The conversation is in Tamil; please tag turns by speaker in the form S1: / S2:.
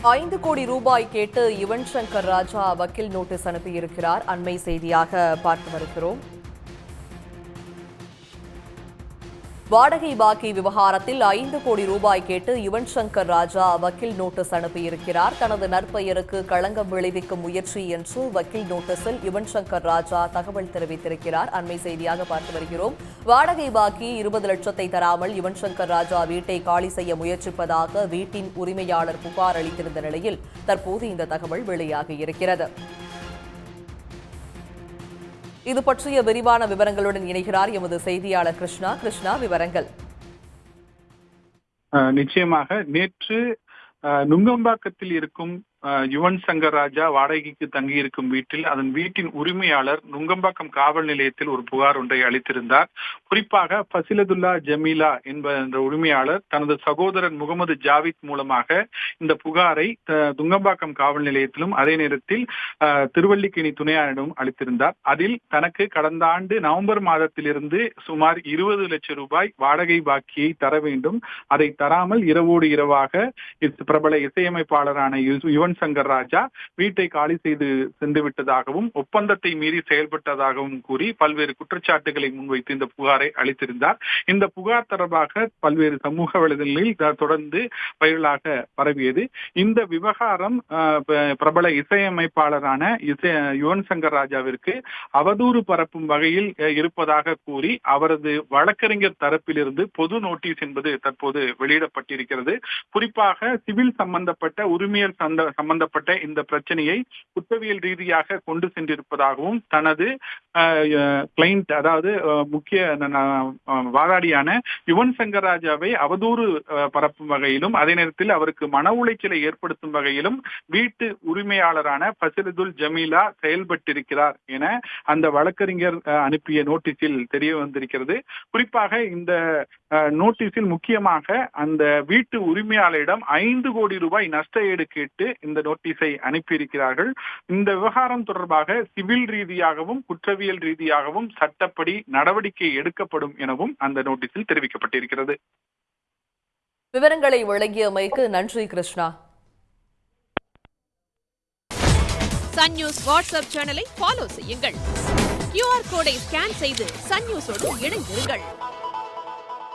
S1: 5 கோடி ரூபாய் கேட்டு யுவன் சங்கர் ராஜா வக்கீல் நோட்டீஸ் அனுப்பியிருக்கிறார். அண்மை செய்தியாக பார்த்து வருகிறோம். வாடகை பாக்கி விவகாரத்தில் 5 கோடி ரூபாய் கேட்டு யுவன் சங்கர் ராஜா வக்கீல் நோட்டீஸ் அனுப்பியிருக்கிறார். தனது நற்பெயருக்கு களங்கம் விளைவிக்கும் முயற்சி என்று வக்கீல் நோட்டீஸில் யுவன் சங்கர் ராஜா தகவல் தெரிவித்திருக்கிறார். அண்மை செய்தியாக பார்த்து வருகிறோம். வாடகை பாக்கி 20 லட்சத்தை தராமல் யுவன் சங்கர் ராஜா வீட்டை காலி செய்ய முயற்சிப்பதாக வீட்டின் உரிமையாளர் புகார் அளித்திருந்த நிலையில் தற்போது இந்த தகவல் வெளியாகியிருக்கிறது. இது பற்றிய விரிவான விவரங்களுடன் இணைகிறார் எமது செய்தியாளர் கிருஷ்ணா. கிருஷ்ணா, விவரங்கள்.
S2: நிச்சயமாக நேற்று நுங்கம்பாக்கத்தில் இருக்கும் யுவன் சங்கர் ராஜா வாடகைக்கு தங்கியிருக்கும் வீட்டில் அதன் வீட்டின் உரிமையாளர் நுங்கம்பாக்கம் காவல் நிலையத்தில் ஒரு புகார் ஒன்றை அளித்திருந்தார். குறிப்பாக ஃபசிலதுல்லா ஜமீலா என்ற உரிமையாளர் தனது சகோதரன் முகமது ஜாவித் மூலமாக இந்த புகாரை நுங்கம்பாக்கம் காவல் நிலையத்திலும் அதே நேரத்தில் திருவல்லிக்கேணி துணை ஆணையரிடம் அளித்திருந்தார். அதில் தனக்கு கடந்த ஆண்டு நவம்பர் மாதத்திலிருந்து சுமார் 20 லட்சம் ரூபாய் வாடகை பாக்கியை தர வேண்டும், அதை தராமல் இரவோடு இரவாக பிரபல இசையமைப்பாளரான யுவன் சங்கர் ராஜா வீட்டை காலி செய்து சென்று விட்டதாகவும் ஒப்பந்தத்தை மீறி செயல்பட்டதாகவும் கூறி பல்வேறு குற்றச்சாட்டுகளை முன்வைத்து இந்த புகாரை அளித்திருந்தார். இந்த புகார் தொடர்பாக பல்வேறு சமூக வலைதளங்களில் தொடர்ந்து வைரலாக பரவியது. இந்த விவகாரம் பிரபல இசையமைப்பாளரான யுவன் சங்கர் ராஜாவிற்கு அவதூறு பரப்பும் வகையில் இருப்பதாக கூறி அவரது வழக்கறிஞர் தரப்பிலிருந்து பொது நோட்டீஸ் என்பது தற்போது வெளியிடப்பட்டிருக்கிறது. குறிப்பாக சிவில் சம்பந்தப்பட்ட உரிமையல் சம்பந்தப்பட்ட இந்த பிரச்சனையை குற்றவியல் ரீதியாக கொண்டு சென்றிருப்பதாகவும் தனது கிளைண்ட் அதாவது முக்கிய வாதாடியான யுவன் சங்கர் ராஜாவை அவதூறு பரப்பும் வகையிலும் அதே நேரத்தில் அவருக்கு மன உளைச்சலை ஏற்படுத்தும் வகையிலும் வீட்டு உரிமையாளரான ஃபசிலதுல் ஜமீலா செயல்பட்டிருக்கிறார் என அந்த வழக்கறிஞர் அனுப்பிய நோட்டீஸில் தெரிய வந்திருக்கிறது. குறிப்பாக இந்த நோட்டீஸில் முக்கியமாக அந்த வீட்டு உரிமையாளரிடம் 5 கோடி ரூபாய் நஷ்ட ஈடு கேட்டு இந்த நோட்டீஸை அனுப்பியிருக்கிறார்கள். இந்த விவகாரம் தொடர்பாக சிவில் ரீதியாகவும் குற்றவியல் ரீதியாகவும் சட்டப்படி நடவடிக்கை எடுக்கப்படும் எனவும் அந்த நோட்டீஸில் தெரிவிக்கப்பட்டிருக்கிறது.
S1: விவரங்களை வழங்கியமைக்கு நன்றி கிருஷ்ணா.
S3: சன் நியூஸ் வாட்ஸ்அப் சேனலை ஃபாலோ செய்யுங்கள். QR கோடை ஸ்கேன் செய்து சன் நியூஸோடு இணைந்திருங்கள்.